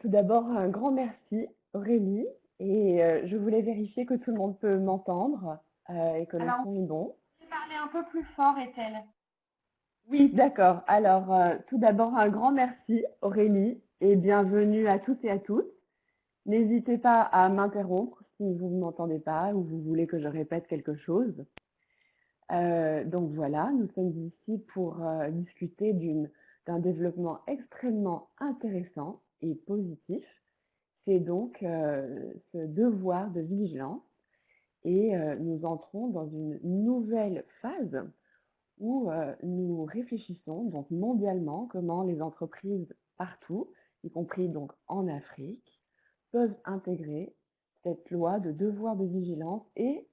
Tout d'abord, un grand merci, Aurélie. Et je voulais vérifier que tout le monde peut m'entendre et que le Alors, son est bon. vous pouvez parler un peu plus fort, Ethel. Oui, d'accord. Alors, tout d'abord, un grand merci, Aurélie, et bienvenue à toutes et à tous. N'hésitez pas à m'interrompre si vous ne m'entendez pas ou vous voulez que je répète quelque chose. Donc voilà, nous sommes ici pour discuter d'un développement extrêmement intéressant et positif. C'est donc ce devoir de vigilance et nous entrons dans une nouvelle phase où nous réfléchissons donc mondialement comment les entreprises partout, y compris donc en Afrique, peuvent intégrer cette loi de devoir de vigilance et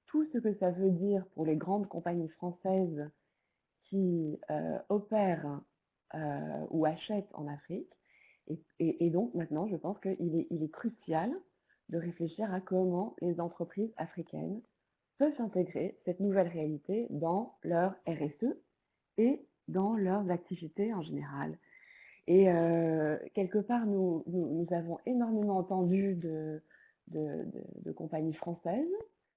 tout ce que ça veut dire pour les grandes compagnies françaises qui opèrent ou achètent en Afrique. Et donc maintenant, je pense qu'il est crucial de réfléchir à comment les entreprises africaines peuvent intégrer cette nouvelle réalité dans leur RSE et dans leurs activités en général. Et quelque part, nous avons énormément entendu de compagnies françaises,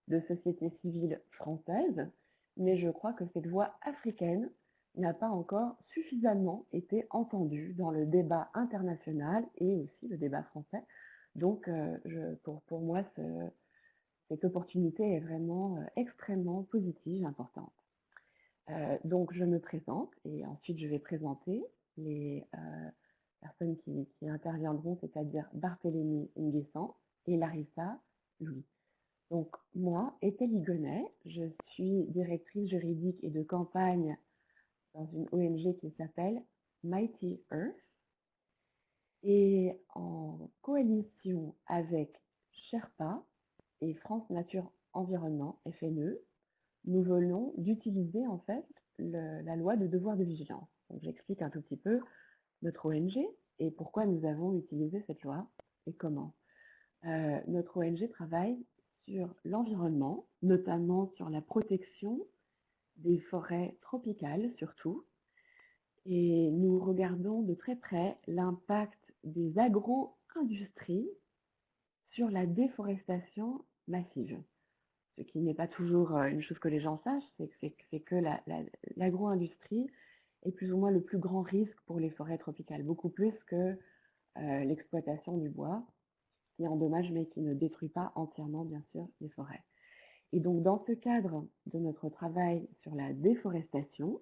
de sociétés civiles françaises, mais je crois que cette voix africaine n'a pas encore suffisamment été entendue dans le débat international et aussi le débat français. Donc, pour moi, cette opportunité est vraiment extrêmement positive, importante. Donc, je me présente et ensuite je vais présenter les personnes qui interviendront, c'est-à-dire Barthélémy Nguessan et Larissa Louis. Donc, moi, Étélie Gonnet, je suis directrice juridique et de campagne dans une ONG qui s'appelle Mighty Earth. Et en coalition avec Sherpa et France Nature Environnement, FNE, nous venons d'utiliser en fait la loi de devoir de vigilance. Donc j'explique un tout petit peu notre ONG et pourquoi nous avons utilisé cette loi et comment. Notre ONG travaille sur l'environnement, notamment sur la protection des forêts tropicales surtout, et nous regardons de très près l'impact des agro-industries sur la déforestation massive. Ce qui n'est pas toujours une chose que les gens sachent, c'est que l'agro-industrie est plus ou moins le plus grand risque pour les forêts tropicales, beaucoup plus que l'exploitation du bois, qui endommage mais qui ne détruit pas entièrement, bien sûr, les forêts. Et donc, dans ce cadre de notre travail sur la déforestation,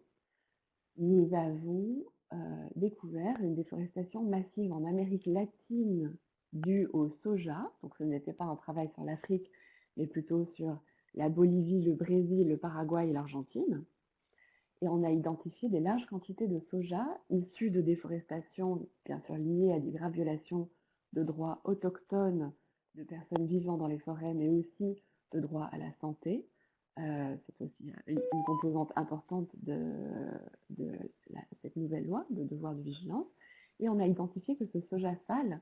nous avons découvert une déforestation massive en Amérique latine due au soja. Donc, ce n'était pas un travail sur l'Afrique, mais plutôt sur la Bolivie, le Brésil, le Paraguay et l'Argentine. Et on a identifié des larges quantités de soja issues de déforestation, bien sûr liées à des graves violations de droits autochtones de personnes vivant dans les forêts, mais aussi de droits à la santé. C'est aussi une composante importante de cette nouvelle loi de devoir de vigilance. Et on a identifié que ce soja sale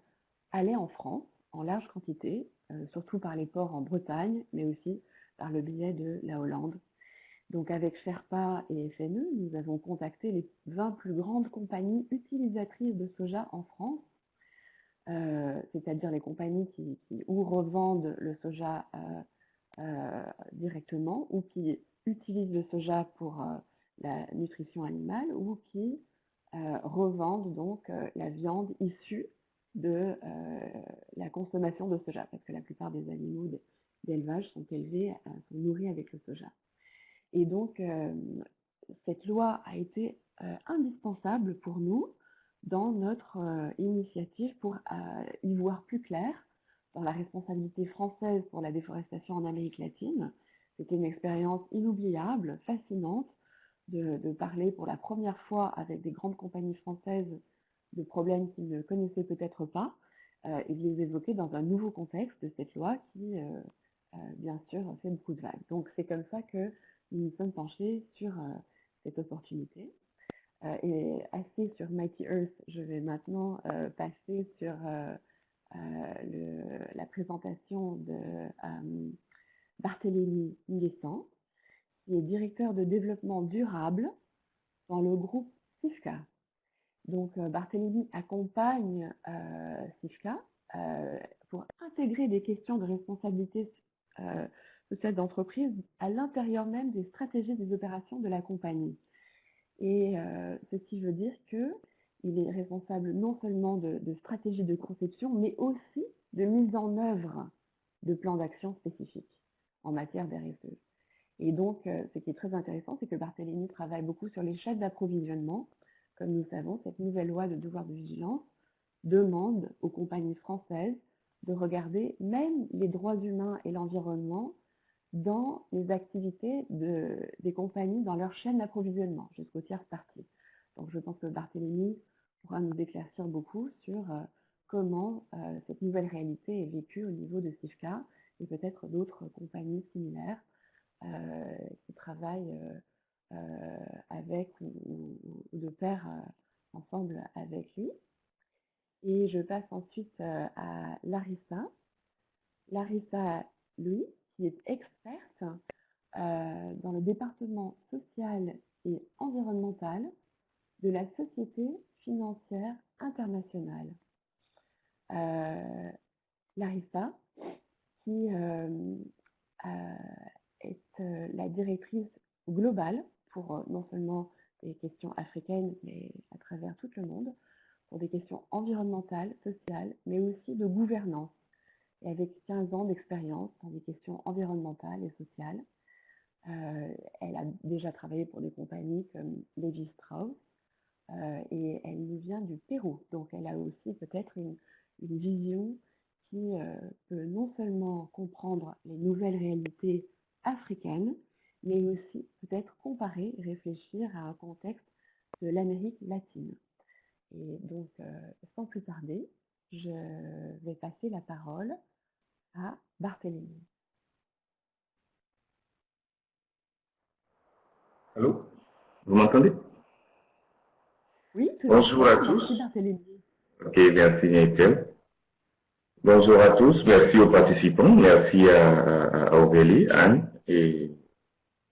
allait en France en large quantité, surtout par les ports en Bretagne, mais aussi par le biais de la Hollande. Donc avec Sherpa et FNE, nous avons contacté les 20 plus grandes compagnies utilisatrices de soja en France, c'est-à-dire les compagnies qui ou revendent le soja directement ou qui utilisent le soja pour la nutrition animale ou qui revendent donc la viande issue de la consommation de soja, parce que la plupart des animaux d'élevage sont élevés, sont nourris avec le soja. Et donc, cette loi a été indispensable pour nous dans notre initiative pour y voir plus clair dans la responsabilité française pour la déforestation en Amérique latine. C'était une expérience inoubliable, fascinante, de parler pour la première fois avec des grandes compagnies françaises de problèmes qu'ils ne connaissaient peut-être pas et de les évoquer dans un nouveau contexte de cette loi qui, bien sûr, fait beaucoup de vagues. Donc c'est comme ça que nous nous sommes penchés sur cette opportunité. Et assez sur Mighty Earth, je vais maintenant passer sur la présentation de Barthélémy Nguessan, qui est directeur de développement durable dans le groupe CIFCA. Donc, Barthélémy accompagne SIFCA pour intégrer des questions de responsabilité sociale d'entreprise à l'intérieur même des stratégies des opérations de la compagnie. Et ceci veut dire qu'il est responsable non seulement de stratégies de conception, mais aussi de mise en œuvre de plans d'action spécifiques en matière d'RSE. Et donc, ce qui est très intéressant, c'est que Barthélémy travaille beaucoup sur les chaînes d'approvisionnement. Comme nous savons, cette nouvelle loi de devoir de vigilance demande aux compagnies françaises de regarder même les droits humains et l'environnement dans les activités des compagnies dans leur chaîne d'approvisionnement jusqu'aux tierces parties. Donc je pense que Barthélémy pourra nous éclaircir beaucoup sur comment cette nouvelle réalité est vécue au niveau de SIFCA et peut-être d'autres compagnies similaires qui travaillent avec ou de pair ensemble avec lui. Et je passe ensuite à Larissa. Larissa, lui, qui est experte dans le département social et environnemental de la Société financière internationale. Larissa, qui est la directrice globale pour non seulement des questions africaines, mais à travers tout le monde, pour des questions environnementales, sociales, mais aussi de gouvernance. Et avec 15 ans d'expérience dans des questions environnementales et sociales, elle a déjà travaillé pour des compagnies comme Levi Strauss et elle nous vient du Pérou. Donc elle a aussi peut-être une vision qui peut non seulement comprendre les nouvelles réalités africaines, mais aussi peut-être comparer, réfléchir à un contexte de l'Amérique latine. Et donc, sans plus tarder, je vais passer la parole à Barthélémy. Allô? Vous m'entendez? Oui, tout bonjour à tous. Merci Barthélémy. Ok, merci Nickel. Bonjour à tous, merci aux participants, merci à Aurélie, Anne, et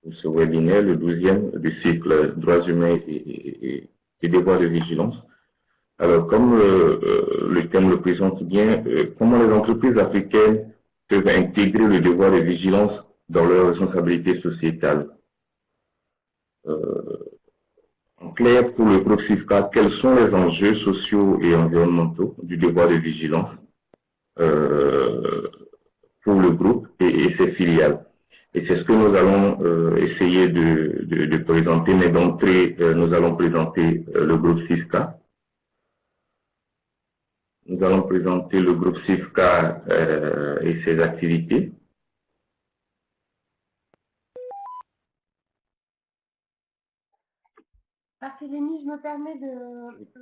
pour ce webinaire, le 12e du cycle Droits humains et devoirs de vigilance. Alors, comme le thème le présente bien, comment les entreprises africaines peuvent intégrer le devoir de vigilance dans leurs responsabilités sociétales? En clair, pour le groupe SIFCA, quels sont les enjeux sociaux et environnementaux du devoir de vigilance pour le groupe et ses filiales? Et c'est ce que nous allons essayer de présenter, mais d'entrée, nous allons présenter le groupe SIFCA. Nous allons présenter le groupe SIFCA et ses activités. Barthélémy, je me permets de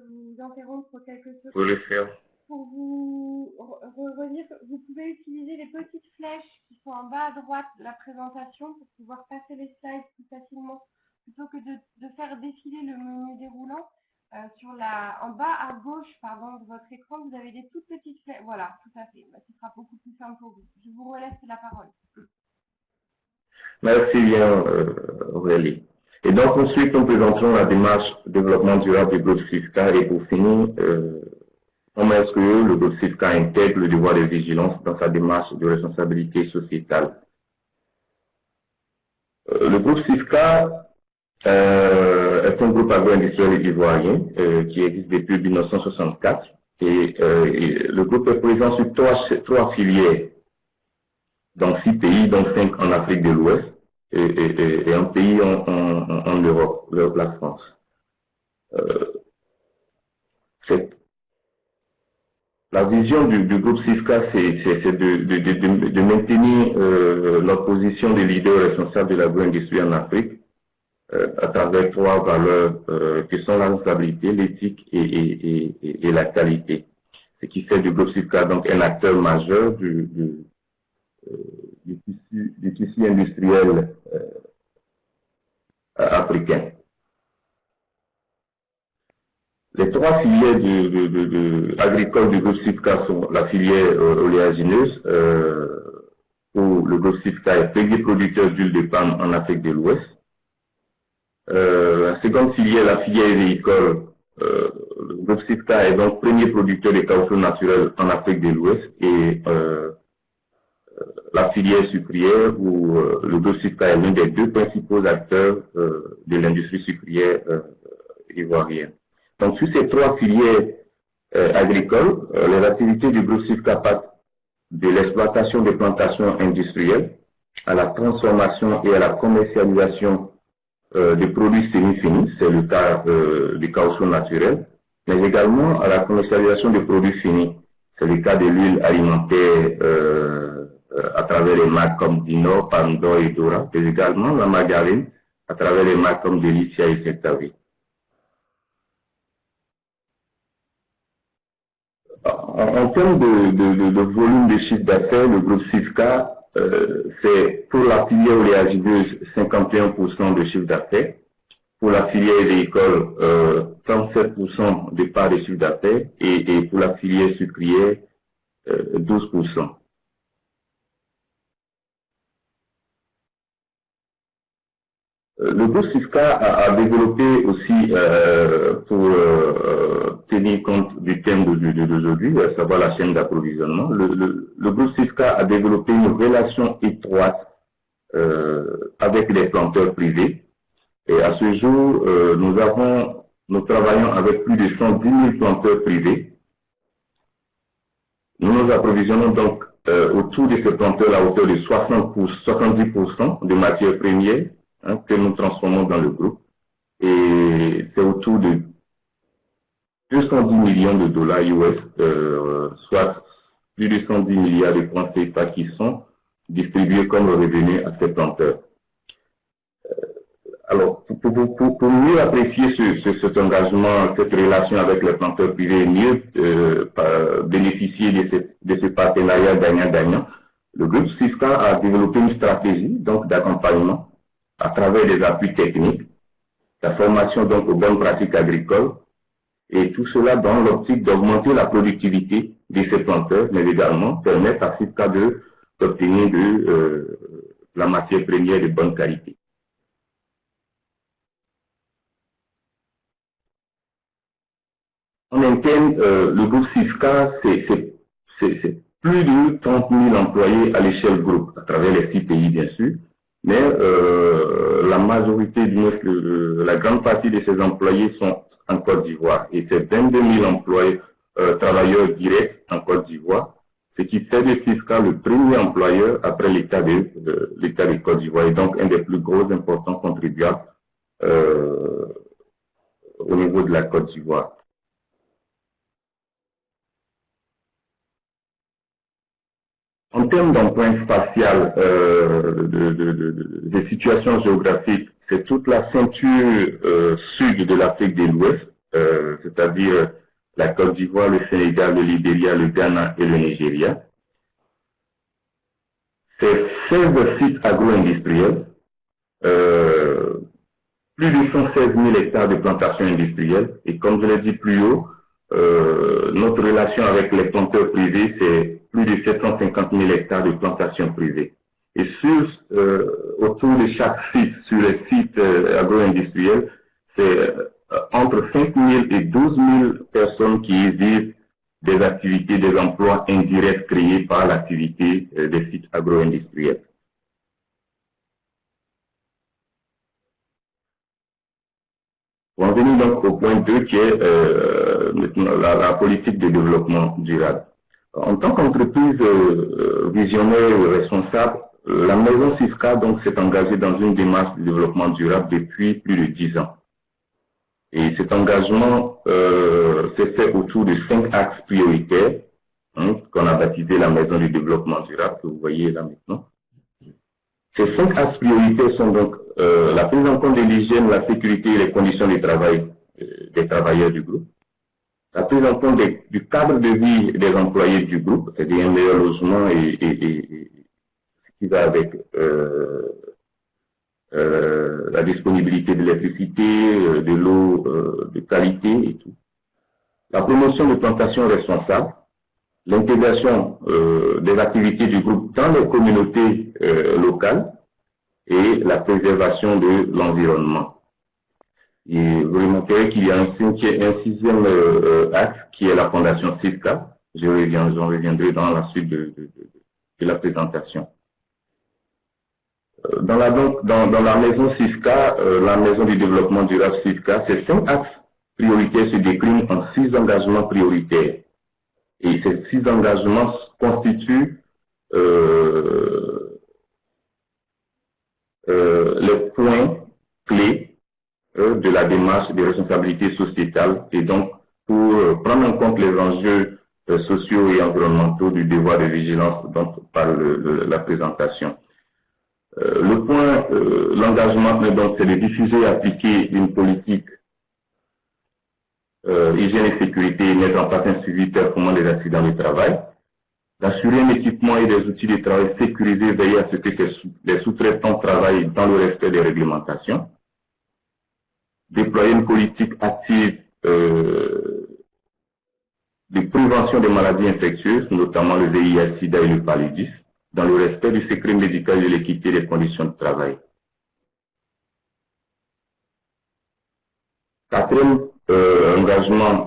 vous interrompre quelque chose. Vous pouvez le faire. Pour vous redire, vous pouvez utiliser les petites flèches qui sont en bas à droite de la présentation pour pouvoir passer les slides plus facilement, plutôt que de faire défiler le menu déroulant. En bas à gauche de votre écran, vous avez des toutes petites flèches. Voilà, tout à fait. Ce sera beaucoup plus simple pour vous. Je vous relaisse la parole. Merci bien, Aurélie. Et donc, ensuite, nous présenterons la démarche développement durable du groupe SIFCA et pour finir, comment est-ce que le groupe SIFCA intègre le devoir de vigilance dans sa démarche de responsabilité sociétale. Le groupe SIFCA est un groupe agro-industriel ivoirien qui existe depuis 1964 et le groupe est présent sur trois filières dans 6 pays, dont 5 en Afrique de l'Ouest et un pays en Europe, la France. La vision du groupe SIFCA, c'est de maintenir notre position de leader responsable de l'agro-industrie en Afrique à travers 3 valeurs qui sont la responsabilité, l'éthique et la qualité. Ce qui fait du groupe SIFCA donc un acteur majeur du tissu industriel africain. Les 3 filières agricoles du groupe SIFCA sont la filière oléagineuse, où le groupe SIFCA est premier producteur d'huile de palme en Afrique de l'Ouest. La seconde filière, la filière véhicole, groupe SIFCA est donc premier producteur de caoutchouc naturel en Afrique de l'Ouest et la filière sucrière où le groupe SIFCA est l'un des deux principaux acteurs de l'industrie sucrière ivoirienne. Donc, sur ces trois filières agricoles, les activités du groupe SIFCA partent de l'exploitation des plantations industrielles à la transformation et à la commercialisation des produits semi-finis, c'est le cas du caoutchouc naturel, mais également à la commercialisation des produits finis, c'est le cas de l'huile alimentaire à travers les marques comme Dinor, Pandor et Dora, mais également la margarine à travers les marques comme Delicia et Saint-Avé. En termes de volume de chiffre d'affaires, le groupe SIFCA, c'est pour la filière oléagineuse 51% de chiffre d'affaires, pour la filière agricole 37% de part de chiffre d'affaires et pour la filière sucrière 12%. Le groupe SIFCA a développé aussi, pour tenir compte du thème d'aujourd'hui, à savoir la chaîne d'approvisionnement, le groupe SIFCA a développé une relation étroite avec les planteurs privés. Et à ce jour, nous travaillons avec plus de 110 000 planteurs privés. Nous nous approvisionnons donc autour de ces planteurs à hauteur de 70% de matières premières que nous transformons dans le groupe. Et c'est autour de 210 millions de dollars US, soit plus de 110 milliards de francs CFA qui sont distribués comme revenu à ces planteurs. Alors, pour mieux apprécier cet engagement, cette relation avec les planteurs privés, mieux bénéficier de ce partenariat gagnant-gagnant, le groupe SIFCA a développé une stratégie donc d'accompagnement à travers des appuis techniques, la formation donc aux bonnes pratiques agricoles, et tout cela dans l'optique d'augmenter la productivité de ces planteurs, mais également permettre à SIFCA d'obtenir de la matière première de bonne qualité. En interne, le groupe SIFCA, c'est plus de 30 000 employés à l'échelle groupe, à travers les 6 pays bien sûr, mais la majorité, la grande partie de ces employés sont en Côte d'Ivoire. Et c'est 22 000 employés, travailleurs directs en Côte d'Ivoire, ce qui fait de SIFCA le premier employeur après l'État de Côte d'Ivoire, et donc un des plus gros importants contribuables au niveau de la Côte d'Ivoire. En termes d'empreinte spatiale, de situation géographique, c'est toute la ceinture sud de l'Afrique de l'Ouest, c'est-à-dire la Côte d'Ivoire, le Sénégal, le Libéria, le Ghana et le Nigeria. C'est 16 sites agro-industriels, plus de 116 000 hectares de plantations industrielles, et comme je l'ai dit plus haut, notre relation avec les planteurs privés, c'est plus de 750 000 hectares de plantations privées. Et autour de chaque site, sur les sites agro-industriels, c'est entre 5 000 et 12 000 personnes qui y vivent des activités, des emplois indirects créés par l'activité des sites agro-industriels. On va venir donc au point 2 qui est la politique de développement durable. En tant qu'entreprise visionnaire et responsable, la maison SIFCA donc s'est engagée dans une démarche de développement durable depuis plus de 10 ans. Et cet engagement s'est fait autour de 5 axes prioritaires qu'on a baptisé la maison du développement durable, que vous voyez là maintenant. Ces 5 axes prioritaires sont donc la prise en compte de l'hygiène, la sécurité et les conditions de travail des travailleurs du groupe, la prise en compte du cadre de vie des employés du groupe, c'est-à-dire un meilleur logement et ce qui va avec la disponibilité de l'électricité, de l'eau de qualité et tout. La promotion de plantations responsables, l'intégration des activités du groupe dans les communautés locales et la préservation de l'environnement. Et vous remarquerez qu'il y a un sixième axe qui est la fondation CISCA. J'en reviendrai dans la suite de la présentation. Dans la maison CISCA, la maison du développement durable CISCA, ces 5 axes prioritaires se déclinent en 6 engagements prioritaires. Et ces 6 engagements constituent les points clés de la démarche de responsabilité sociétale et donc pour prendre en compte les enjeux sociaux et environnementaux du devoir de vigilance dont parle la présentation. L'engagement, donc, c'est de diffuser et appliquer une politique hygiène et sécurité et mettre en place un suivi performant des accidents de travail, d'assurer un équipement et des outils de travail sécurisés, veiller à ce que les sous-traitants travaillent dans le respect des réglementations, déployer une politique active de prévention des maladies infectieuses, notamment le VIH-Sida et le paludisme, dans le respect du secret médical et de l'équité des conditions de travail. Quatrième engagement,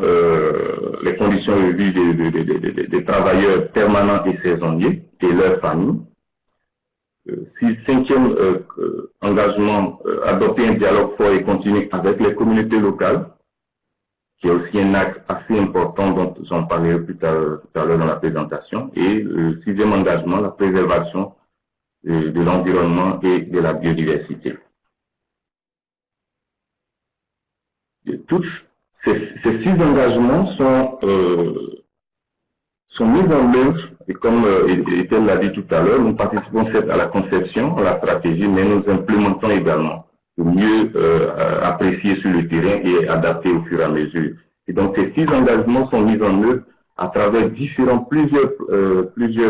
les conditions de vie des travailleurs permanents et saisonniers et leurs familles. Cinquième engagement, adopter un dialogue fort et continu avec les communautés locales, qui est aussi un axe assez important dont j'en parlerai tout à l'heure dans la présentation. Et le sixième engagement, la préservation de l'environnement et de la biodiversité. Tous ces 6 engagements sont mis en œuvre, et comme Ethel l'a dit tout à l'heure, nous participons à la conception, à la stratégie, mais nous implémentons également pour mieux apprécier sur le terrain et adapter au fur et à mesure. Et donc ces 6 engagements sont mis en œuvre à travers plusieurs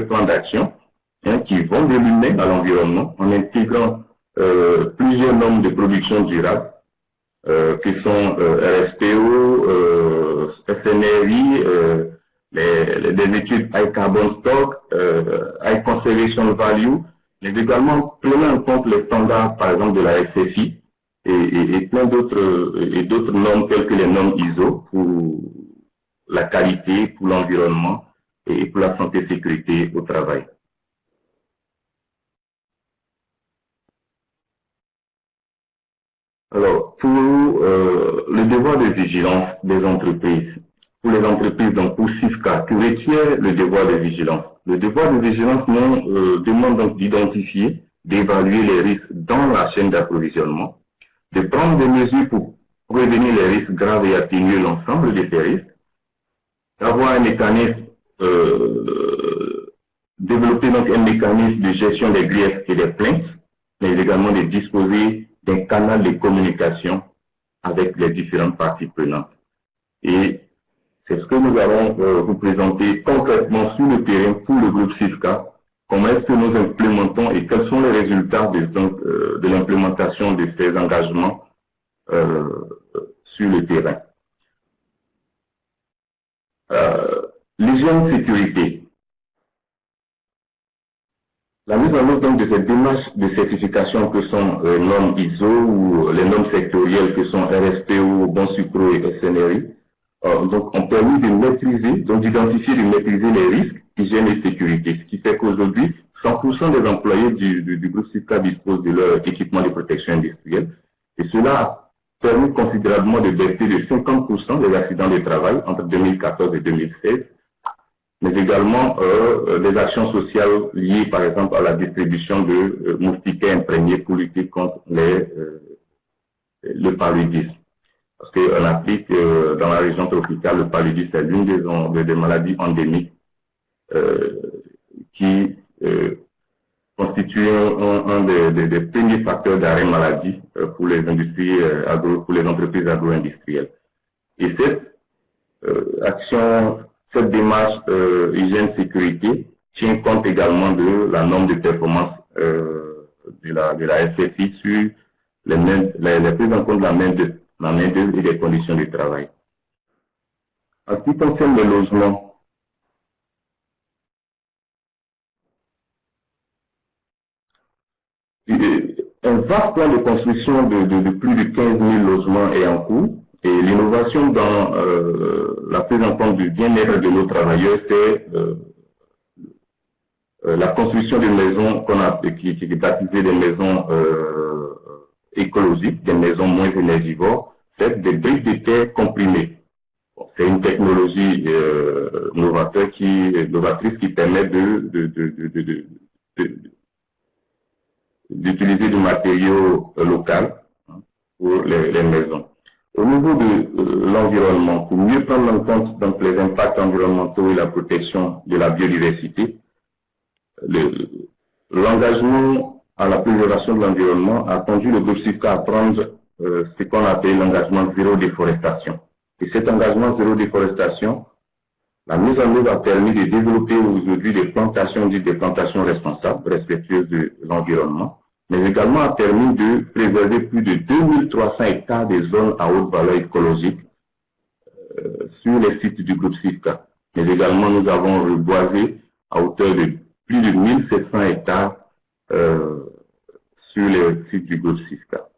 plans d'action qui vont de l'humain à l'environnement en intégrant plusieurs normes de production durable qui sont RSPO, FNRI, des études High Carbon Stock, High Conservation Value, mais également prenant en compte les standards, par exemple, de la SFI et plein d'autres normes telles que les normes ISO pour la qualité, pour l'environnement et pour la santé et sécurité au travail. Alors, pour le devoir de vigilance des entreprises, pour les entreprises, donc pour CISCA, que requiert le devoir de vigilance? Le devoir de vigilance demande donc d'identifier, d'évaluer les risques dans la chaîne d'approvisionnement, de prendre des mesures pour prévenir les risques graves et atténuer l'ensemble de ces risques, d'avoir un mécanisme, développer donc un mécanisme de gestion des griefs et des plaintes, mais également de disposer d'un canal de communication avec les différentes parties prenantes. Et c'est ce que nous allons vous présenter concrètement sur le terrain pour le groupe CISCA. Comment est-ce que nous implémentons et quels sont les résultats de l'implémentation de ces engagements sur le terrain. L'hygiène sécurité. La mise en œuvre donc de cette démarche de certification que sont les normes ISO ou les normes sectorielles que sont RSPO, Bon Sucro et SNRI, donc ont permis de maîtriser, donc d'identifier et de maîtriser les risques, hygiène et sécurité. Ce qui fait qu'aujourd'hui, 100% des employés du groupe CISCA disposent de leur équipement de protection industrielle. Et cela a permis considérablement de baisser de 50% des accidents de travail entre 2014 et 2016. Mais également des actions sociales liées, par exemple, à la distribution de moustiquaires imprégnés pour lutter contre le paludisme. Parce qu'en Afrique, dans la région tropicale, le paludisme est l'une des maladies endémiques qui constitue un des premiers facteurs d'arrêt maladie pour les industries pour les entreprises agro-industrielles. Et cette démarche hygiène-sécurité tient compte également de la norme de performance de la SFI sur les prises en compte de la main-d'œuvre et des conditions de travail. En ce qui concerne le logement, Un vaste plan de construction de plus de 15 000 logements est en cours et l'innovation dans la prise en compte du bien-être de nos travailleurs, c'est la construction de maisons qui est baptisée des maisons écologiques, des maisons moins énergivores, c'est des briques de terre comprimées. C'est une technologie novatrice qui permet d'utiliser du matériau local pour les maisons. Au niveau de l'environnement, pour mieux prendre en compte donc, les impacts environnementaux et la protection de la biodiversité, l'engagement à la préservation de l'environnement a conduit le groupe SIFCA à prendre ce qu'on appelle l'engagement zéro déforestation. Et cet engagement zéro déforestation, la mise en œuvre a permis de développer aujourd'hui des plantations dites des plantations responsables, respectueuses de l'environnement, mais également a permis de préserver plus de 2300 hectares de zones à haute valeur écologique sur les sites du groupe SIFCA. Mais également, nous avons reboisé à hauteur de plus de 1700 hectares sur les sites du groupe SIFCA.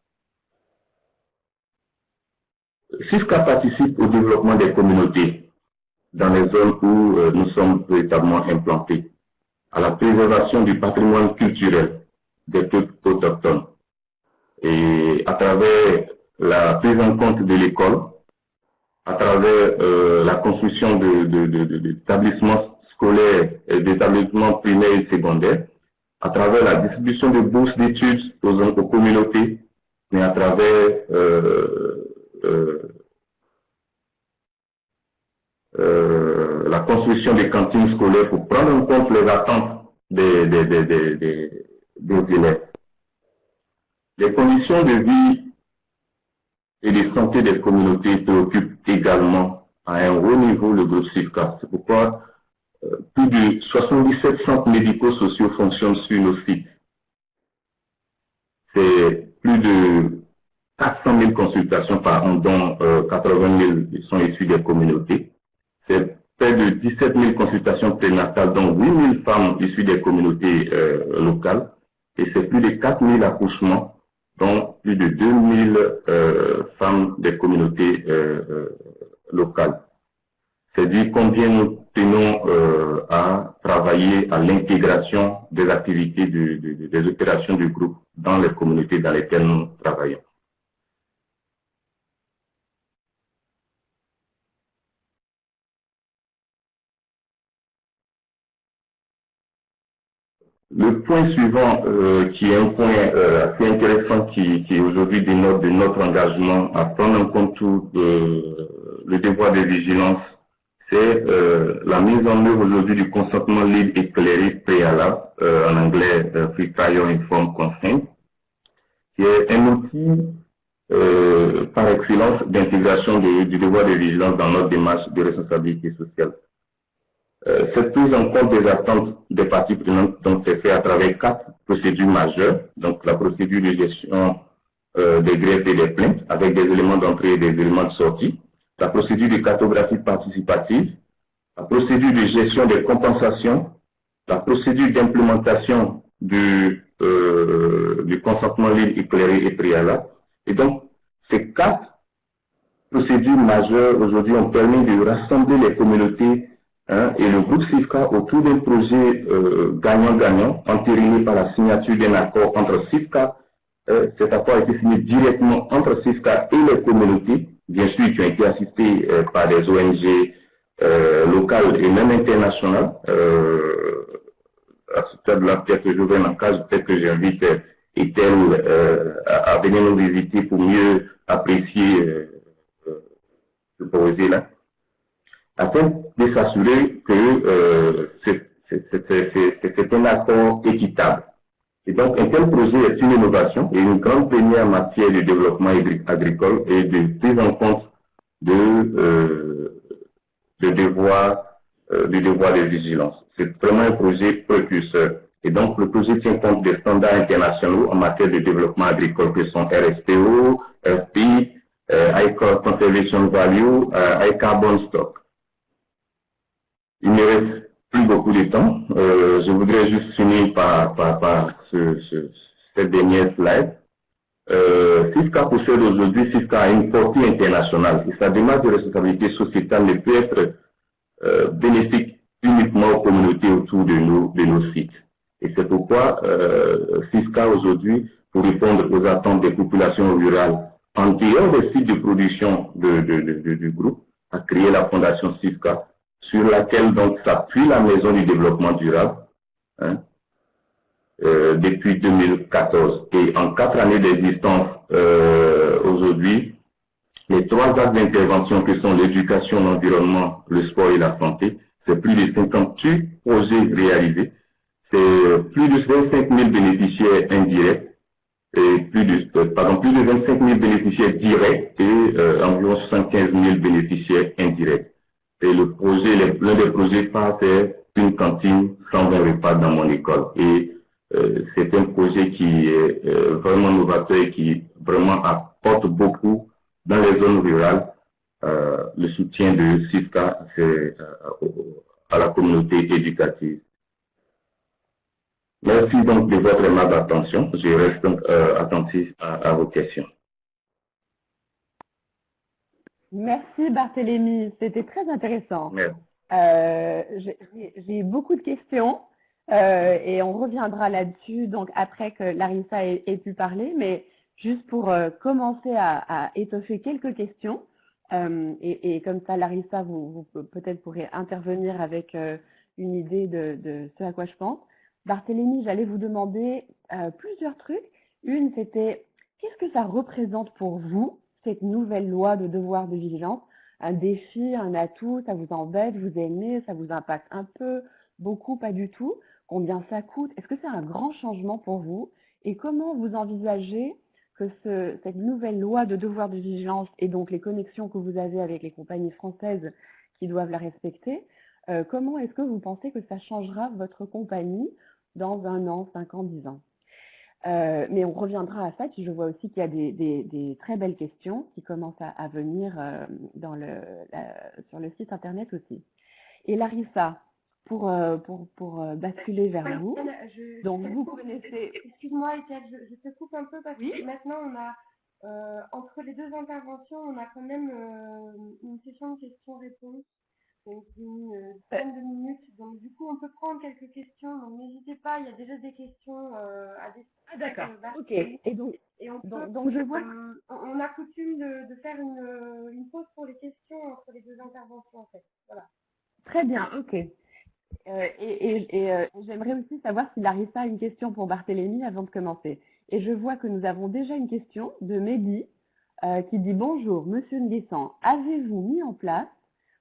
SIFCA participe au développement des communautés dans les zones où nous sommes véritablement implantés, à la préservation du patrimoine culturel des peuples autochtones. Et à travers la prise en compte de l'école, à travers la construction d'établissements scolaires et d'établissements primaires et secondaires, à travers la distribution de bourses d'études aux communautés, mais à travers la construction des cantines scolaires pour prendre en compte les attentes des élèves. Les conditions de vie et de santé des communautés préoccupent également à un haut niveau le groupe SIFCA. C'est pourquoi plus de 77 centres médico-sociaux fonctionnent sur nos sites. C'est plus de 400 000 consultations par an, dont 80 000 sont issues des communautés. C'est près de 17 000 consultations prénatales, dont 8 000 femmes issues des communautés locales. Et c'est plus de 4 000 accouchements, dont plus de 2 000 femmes des communautés locales. C'est dire combien nous tenons à travailler à l'intégration des activités des opérations du groupe dans les communautés dans lesquelles nous travaillons. Le point suivant, qui est un point assez intéressant, qui aujourd'hui dénote de notre engagement à prendre en compte tout le devoir de vigilance, c'est la mise en œuvre aujourd'hui du consentement libre éclairé préalable, en anglais Free Prior Informed Consent, qui est un outil par excellence d'intégration du devoir de vigilance dans notre démarche de responsabilité sociale. Cette prise en compte des attentes des parties prenantes s'est fait à travers 4 procédures majeures, donc la procédure de gestion des greffes et des plaintes avec des éléments d'entrée et des éléments de sortie, la procédure de cartographie participative, la procédure de gestion des compensations, la procédure d'implémentation du consentement libre éclairé et préalable. Et donc, ces 4 procédures majeures aujourd'hui ont permis de rassembler les communautés et le groupe SIFCA autour d'un projet gagnant-gagnant, entériné par la signature d'un accord entre SIFCA. Cet accord a été signé directement entre SIFCA et les communautés, bien sûr, qui ont été assistées par des ONG locales et même internationales. À ce stade-là, peut-être que je vais en cas, peut-être que j'invite Ethel à venir nous visiter pour mieux apprécier ce projet-là, afin de s'assurer que c'est un accord équitable. Et donc, un tel projet est une innovation et une grande première en matière de développement agricole et de prise en compte de devoir de vigilance. C'est vraiment un projet précurseur. Et donc, le projet tient compte des standards internationaux en matière de développement agricole que sont RSPO, FP, High Conservation Value, High Carbon Stock. Il ne reste plus beaucoup de temps. Je voudrais juste finir par cette dernière slide. SIFCA possède aujourd'hui, SIFCA a une portée internationale et sa démarche de responsabilité sociétale ne peut être bénéfique uniquement aux communautés autour de nos sites. Et c'est pourquoi SIFCA aujourd'hui, pour répondre aux attentes des populations rurales en dehors des sites de production du groupe, a créé la fondation SIFCA, sur laquelle donc s'appuie la Maison du développement durable, hein, depuis 2014. Et en 4 années d'existence, aujourd'hui, les 3 axes d'intervention que sont l'éducation, l'environnement, le sport et la santé, c'est plus de 58 projets réalisés, c'est plus de 25 000 bénéficiaires indirects, et plus de 25 000 bénéficiaires directs et environ 75 000 bénéficiaires indirects. Et le projet, l'un des projets phares, c'est une cantine 120 repas dans mon école. Et c'est un projet qui est vraiment novateur et qui vraiment apporte beaucoup dans les zones rurales. Le soutien de SIFCA à la communauté éducative. Merci donc de votre aimable attention. Je reste donc attentif à vos questions. Merci Barthélémy, c'était très intéressant. J'ai beaucoup de questions et on reviendra là-dessus donc après que Larissa ait pu parler, mais juste pour commencer à étoffer quelques questions et comme ça Larissa, vous peut-être pourrez intervenir avec une idée de ce à quoi je pense. Barthélémy, j'allais vous demander plusieurs trucs. Une, c'était qu'est-ce que ça représente pour vous, cette nouvelle loi de devoir de vigilance? Un défi, un atout, ça vous embête, vous aimez, ça vous impacte un peu, beaucoup, pas du tout? Combien ça coûte? Est-ce que c'est un grand changement pour vous? Et comment vous envisagez que cette nouvelle loi de devoir de vigilance et donc les connexions que vous avez avec les compagnies françaises qui doivent la respecter, comment est-ce que vous pensez que ça changera votre compagnie dans 1 an, 5 ans, 10 ans? Mais on reviendra à ça, puis je vois aussi qu'il y a des très belles questions qui commencent à venir sur le site internet aussi. Et Larissa, pour basculer vers vous, donc vous connaissez... Excuse-moi, Ethel, je te coupe un peu parce que maintenant on a, entre les 2 interventions, on a quand même une session de questions-réponses. Donc une dizaine de minutes, donc du coup on peut prendre quelques questions, donc n'hésitez pas, il y a déjà des questions à des... Ah d'accord, ok. Et donc je vois... on a coutume de faire une pause pour les questions entre les 2 interventions en fait, voilà. Très bien, ok. J'aimerais aussi savoir si Larissa a une question pour Barthélémy avant de commencer. Et je vois que nous avons déjà une question de Mehdi qui dit « Bonjour, Monsieur Nguessan, avez-vous mis en place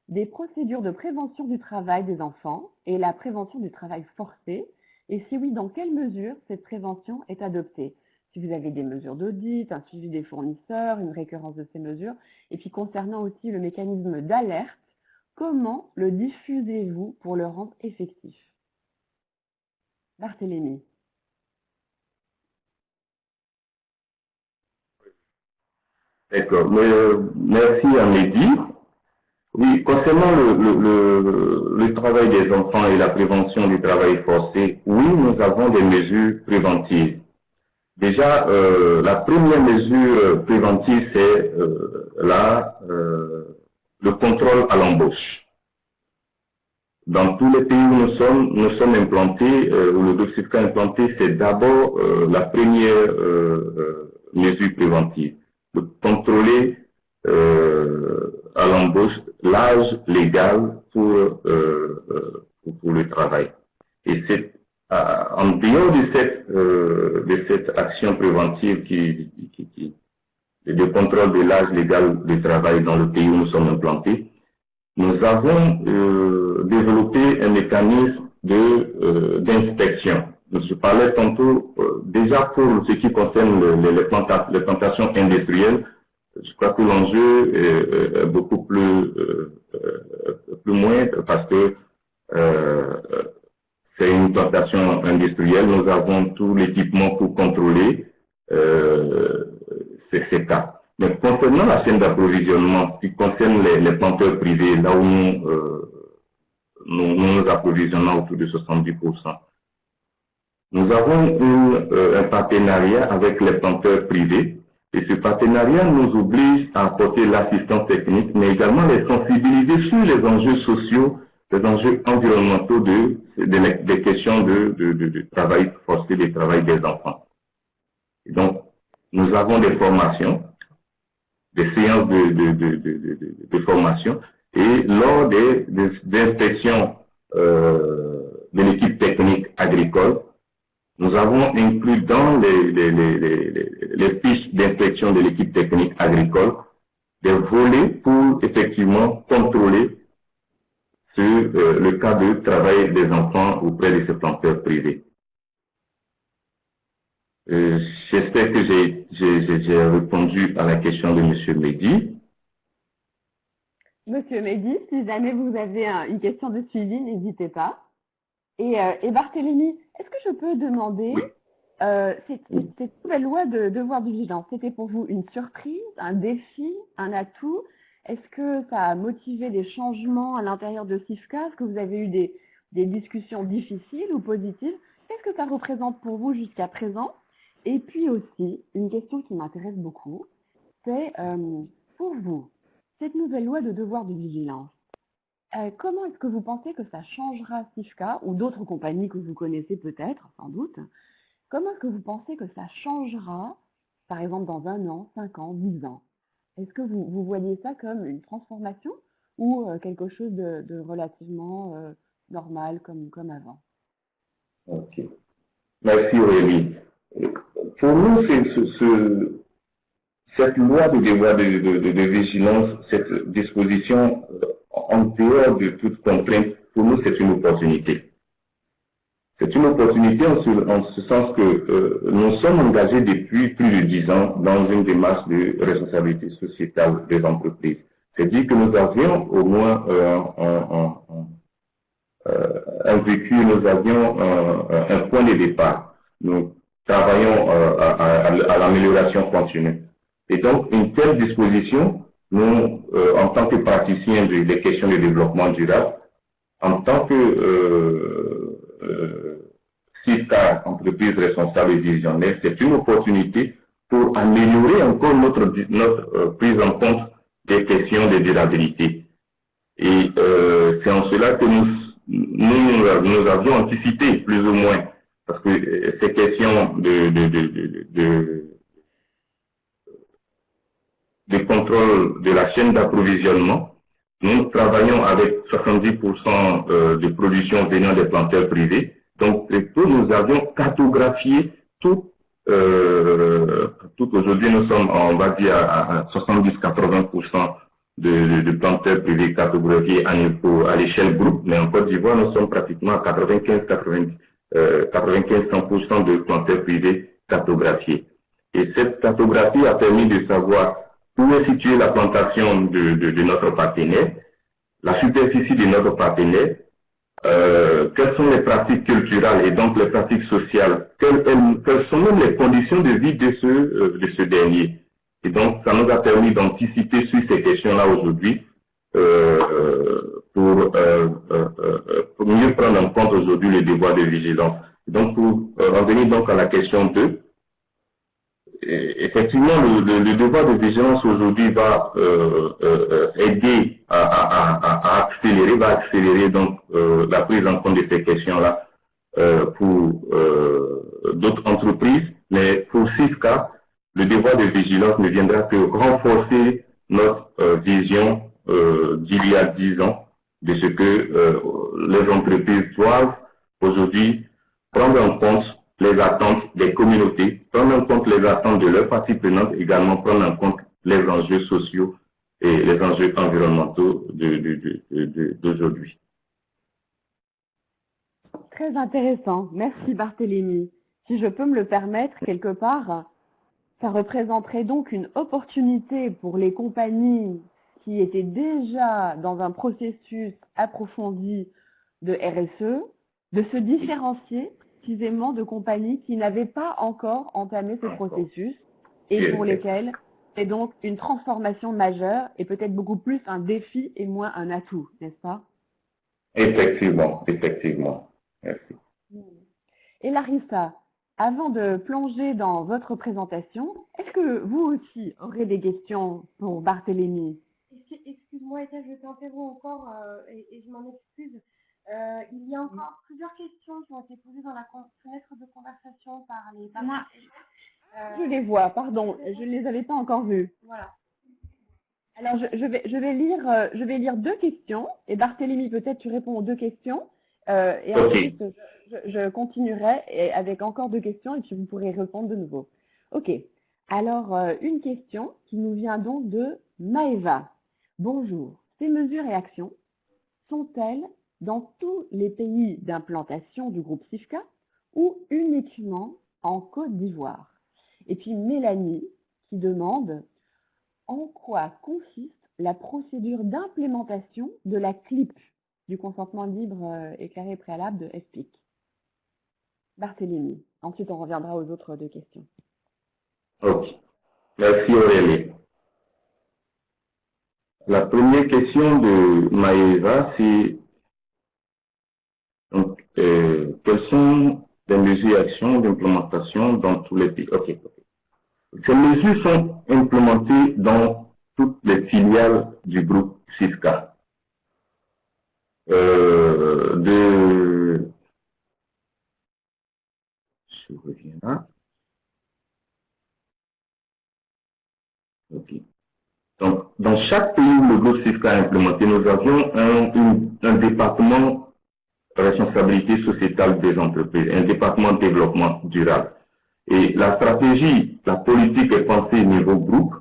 des procédures de prévention du travail des enfants et la prévention du travail forcé, et si oui, dans quelle mesure cette prévention est adoptée? Si vous avez des mesures d'audit, un suivi des fournisseurs, une récurrence de ces mesures, et puis concernant aussi le mécanisme d'alerte, comment le diffusez-vous pour le rendre effectif? Barthélémy. D'accord, merci à Mehdi. Oui, concernant le travail des enfants et la prévention du travail forcé, oui, nous avons des mesures préventives. Déjà, la première mesure préventive, c'est le contrôle à l'embauche. Dans tous les pays où nous sommes implantés, où le groupe SIFCA est implanté, c'est d'abord la première mesure préventive, de contrôler à l'embauche l'âge légal pour le travail. Et c'est en dehors de cette action préventive de contrôle de l'âge légal de travail dans le pays où nous sommes implantés, nous avons développé un mécanisme d'inspection. Je parlais tantôt, déjà pour ce qui concerne les plantations industrielles, je crois que l'enjeu est beaucoup plus moindre parce que c'est une plantation industrielle. Nous avons tout l'équipement pour contrôler ces cas. Mais concernant la chaîne d'approvisionnement, qui concerne les planteurs privés, là où nous approvisionnons autour de 70%, Nous avons un partenariat avec les planteurs privés et ce partenariat nous oblige à apporter l'assistance technique, mais également les sensibiliser sur les enjeux sociaux, les enjeux environnementaux des questions de travail forcé, du travail des enfants. Et donc, nous avons des formations, des séances de formation, et lors des inspections de l'équipe technique agricole, nous avons inclus dans les fiches d'inspection de l'équipe technique agricole des volets pour effectivement contrôler le cas de travail des enfants auprès de ces planteurs privés. J'espère que j'ai répondu à la question de M. Mehdi. Monsieur Mehdi, si jamais vous avez une question de suivi, n'hésitez pas. Et Barthélémy, est-ce que je peux demander, cette nouvelle loi de devoir de vigilance, c'était pour vous une surprise, un défi, un atout? Est-ce que ça a motivé des changements à l'intérieur de CIFCA? Est-ce que vous avez eu des discussions difficiles ou positives? Qu'est-ce que ça représente pour vous jusqu'à présent? Et puis aussi, une question qui m'intéresse beaucoup, c'est pour vous, cette nouvelle loi de devoir de vigilance, comment est-ce que vous pensez que ça changera CIFCA ou d'autres compagnies que vous connaissez peut-être, sans doute? Comment est-ce que vous pensez que ça changera, par exemple, dans 1 an, 5 ans, 10 ans? Est-ce que vous voyez ça comme une transformation ou quelque chose de relativement normal comme avant? Ok. Merci Aurélie. Pour nous, cette loi de devoir de vigilance, cette disposition en dehors de toute contrainte, pour nous, c'est une opportunité. C'est une opportunité en ce sens que nous sommes engagés depuis plus de 10 ans dans une démarche de responsabilité sociétale des entreprises. C'est-à-dire que nous avions au moins un vécu, nous avions un point de départ. Nous travaillons à l'amélioration continue. Et donc, une telle disposition, nous, en tant que praticiens des questions de développement durable, en tant que CIFCA, entreprise responsable et visionnaire, c'est une opportunité pour améliorer encore notre prise en compte des questions de durabilité. Et c'est en cela que nous avions anticipé plus ou moins, parce que ces questions de contrôle de la chaîne d'approvisionnement, nous travaillons avec 70% de production venant des planteurs privés. Donc, nous avions cartographié tout aujourd'hui, nous sommes, on va dire, à 70-80% de planteurs privés cartographiés à l'échelle groupe, mais en Côte d'Ivoire, nous sommes pratiquement à 95-100% de planteurs privés cartographiés. Et cette cartographie a permis de savoir où est située la plantation de notre partenaire, la superficie de notre partenaire, quelles sont les pratiques culturelles et donc les pratiques sociales, quelles sont même les conditions de vie de ce dernier. Et donc, ça nous a permis d'anticiper sur ces questions-là aujourd'hui pour mieux prendre en compte aujourd'hui le devoir de vigilance. Et donc, pour revenir donc à la question 2, effectivement, le devoir de vigilance aujourd'hui va aider à accélérer donc la prise en compte de ces questions-là pour d'autres entreprises, mais pour CIFCA, le devoir de vigilance ne viendra que renforcer notre vision d'il y a 10 ans de ce que les entreprises doivent aujourd'hui prendre en compte les attentes des communautés, prendre en compte les attentes de leurs parties prenantes, également prendre en compte les enjeux sociaux et les enjeux environnementaux d'aujourd'hui. Très intéressant. Merci Barthélémy. Si je peux me le permettre, quelque part, ça représenterait donc une opportunité pour les compagnies qui étaient déjà dans un processus approfondi de RSE, de se différencier précisément de compagnies qui n'avaient pas encore entamé ce processus et pour lesquelles c'est donc une transformation majeure et peut-être beaucoup plus un défi et moins un atout, n'est-ce pas? Effectivement, effectivement. Merci. Et Larissa, avant de plonger dans votre présentation, est-ce que vous aussi aurez des questions pour Barthélémy? Excuse-moi, Ethel, je t'interromps encore et je m'en excuse. Il y a encore plusieurs questions qui ont été posées dans la fenêtre de conversation par les participants. Je les vois, pardon, je ne les avais pas encore vues. Voilà. Alors, je vais lire deux questions, et Barthélémy, peut-être tu réponds aux deux questions, et ensuite je continuerai avec encore deux questions, et puis vous pourrez répondre de nouveau. Ok, alors une question qui nous vient donc de Maëva. Bonjour, ces mesures et actions sont-elles dans tous les pays d'implantation du groupe SIFCA ou uniquement en Côte d'Ivoire? Et puis Mélanie qui demande en quoi consiste la procédure d'implémentation de la CLIP, du consentement libre, éclairé et préalable de FPIC. Barthélémy. Ensuite, on reviendra aux autres deux questions. Ok. Merci Aurélie. La première question de Maëva, c'est quelles sont les mesures et actions d'implémentation dans tous les pays? Ok. Ces mesures sont implémentées dans toutes les filiales du groupe SIFCA. Je reviens là. Ok. Donc, dans chaque pays où le groupe SIFCA a implémenté, nous avions un département responsabilité sociétale des entreprises, un département de développement durable. Et la stratégie, la politique est pensée au niveau groupe.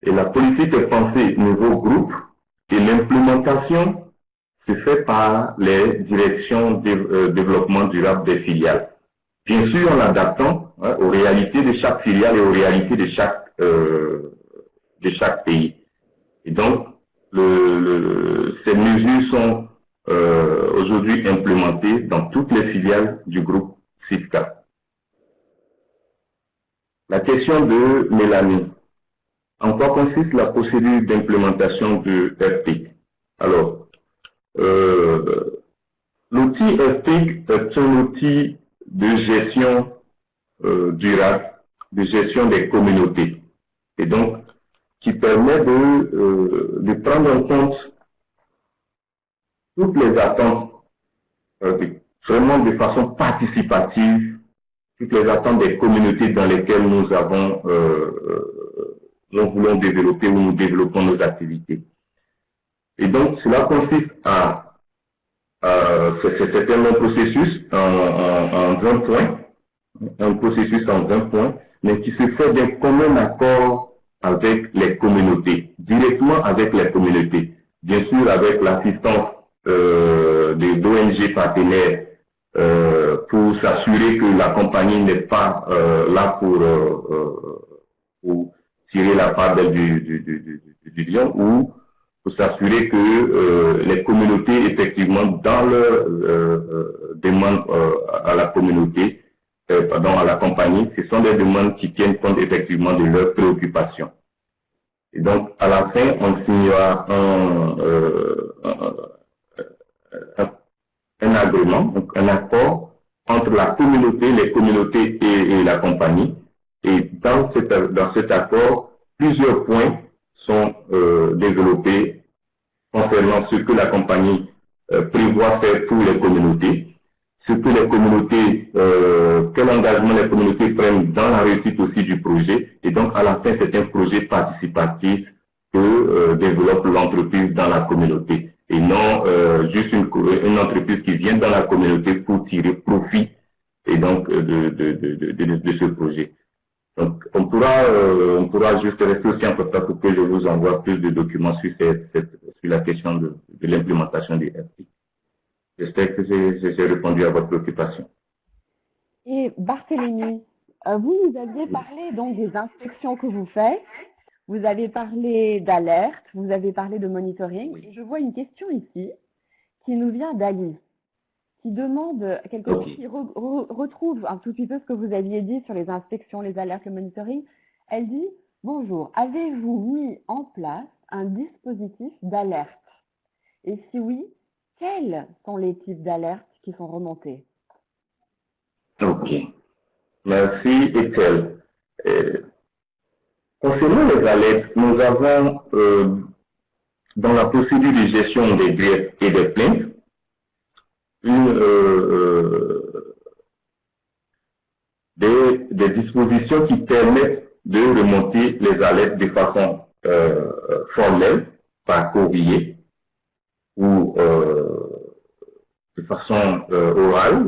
Et la politique est pensée au niveau groupe et l'implémentation se fait par les directions de développement durable des filiales. Bien sûr, en l'adaptant aux réalités de chaque filiale et aux réalités de chaque pays. Et donc, ces mesures sont aujourd'hui implémentées dans toutes les filiales du groupe SIFCA. La question de Mélanie. En quoi consiste la procédure d'implémentation de FPIC? Alors, l'outil FPIC est un outil de gestion durable, de gestion des communautés. Et donc, qui permet de prendre en compte toutes les attentes, vraiment de façon participative, toutes les attentes des communautés dans lesquelles nous voulons développer ou nous développons nos activités. Et donc, cela consiste c'est un long processus en 20 points, mais qui se fait d'un commun accord avec les communautés, directement avec les communautés, bien sûr avec l'assistance des ONG partenaires pour s'assurer que la compagnie n'est pas là pour tirer la part du lion, ou pour s'assurer que les communautés, effectivement, dans leur demande à la communauté, à la compagnie, ce sont des demandes qui tiennent compte effectivement de leurs préoccupations. Et donc, à la fin, on signera un agrément, donc un accord entre la communauté, les communautés et la compagnie. Et dans cet accord, plusieurs points sont développés concernant ce que la compagnie prévoit faire pour les communautés, ce que les communautés, quel engagement les communautés prennent dans la réussite aussi du projet. Et donc, à la fin, c'est un projet participatif que développe l'entreprise dans la communauté. Et non juste une entreprise qui vient dans la communauté pour tirer profit et donc de ce projet. Donc, on pourra juste rester aussi en contact pour que je vous envoie plus de documents sur la question de l'implémentation des FPIC. J'espère que j'ai répondu à votre préoccupation. Et Barthélémy, vous nous aviez parlé donc des inspections que vous faites, vous avez parlé d'alerte, vous avez parlé de monitoring, Oui. et je vois une question ici qui nous vient d'Alice, qui demande quelque chose qui retrouve un tout petit peu ce que vous aviez dit sur les inspections, les alertes, le monitoring. Elle dit, Bonjour, avez-vous mis en place un dispositif d'alerte? Et si oui, quels sont les types d'alertes qui sont remontés? Ok. Merci, Ethel. Concernant les alertes, nous avons dans la procédure de gestion des griefs et des plaintes des dispositions qui permettent de remonter les alertes de façon formelle, par courrier ou de façon orale.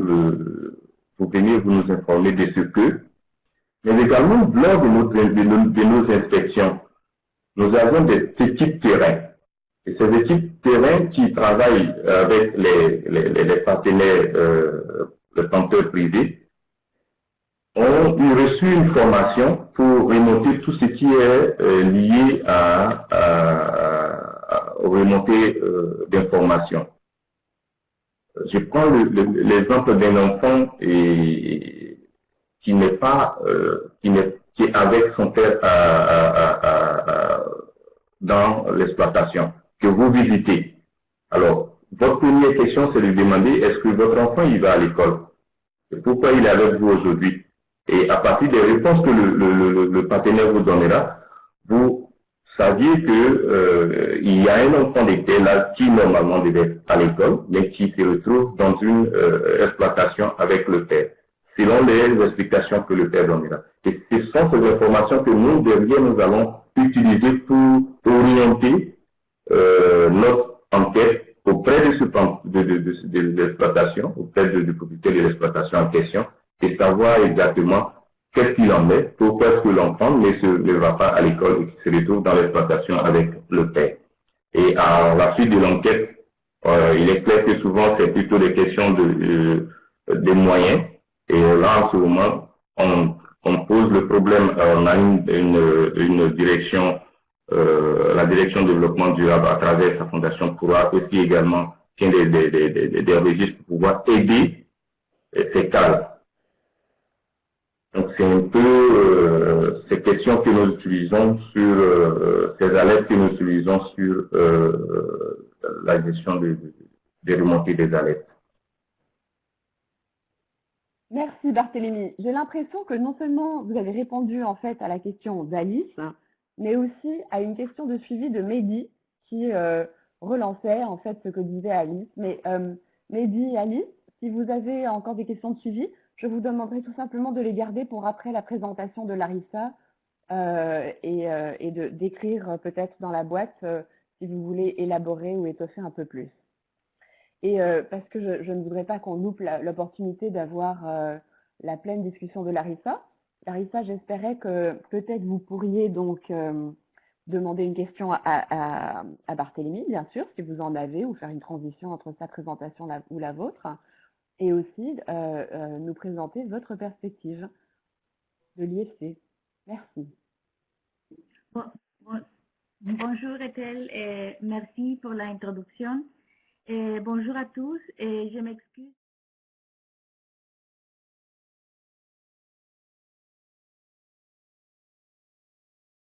Vous venez vous nous informer de ce que, mais également lors de nos inspections, nous avons des équipes terrain. Et ces équipes terrain qui travaillent avec les partenaires, les prestataires privés, ont reçu une formation pour remonter tout ce qui est lié aux remontées d'informations. Je prends l'exemple d'un enfant qui n'est pas, qui est avec son père dans l'exploitation, que vous visitez. Alors, votre première question, c'est de demander, est-ce que votre enfant, il va à l'école? Et pourquoi il est avec vous aujourd'hui? Et à partir des réponses que le partenaire vous donnera, vous saviez que il y a un enfant de tel âge qui normalement devait être à l'école, mais qui se retrouve dans une exploitation avec le père, selon les explications que le père donnera. Et ce sont ces informations que nous, derrière, nous allons utiliser pour orienter notre enquête auprès de l'exploitation, auprès du propriétaire de l'exploitation en question, et savoir exactement qu'est-ce qu'il en est, pourquoi est-ce que l'enfant ne va pas à l'école et qu'il se retrouve dans l'exploitation avec le père. Et à la suite de l'enquête, il est clair que souvent c'est plutôt des questions de moyens. Et là, en ce moment, on pose le problème, on a une direction, la direction de développement durable à travers sa fondation pourra aussi également tient des registres pour pouvoir aider ces cas-là. Donc c'est un peu ces questions que nous utilisons sur ces alertes que nous utilisons sur la gestion des remontées des alertes. Merci Barthélémy. J'ai l'impression que non seulement vous avez répondu en fait à la question d'Alice, mais aussi à une question de suivi de Mehdi qui relançait en fait ce que disait Alice. Mais Mehdi et Alice, si vous avez encore des questions de suivi, je vous demanderai tout simplement de les garder pour après la présentation de Larissa et d'écrire peut-être dans la boîte si vous voulez élaborer ou étoffer un peu plus. Et parce que je ne voudrais pas qu'on loupe l'opportunité d'avoir la pleine discussion de Larissa. Larissa, j'espérais que peut-être vous pourriez donc demander une question à Barthélémy, bien sûr, si vous en avez, ou faire une transition entre sa présentation ou la vôtre, et aussi nous présenter votre perspective de l'IFC. Merci. Bonjour Ethel, et merci pour l'introduction. Bonjour à tous, et je m'excuse.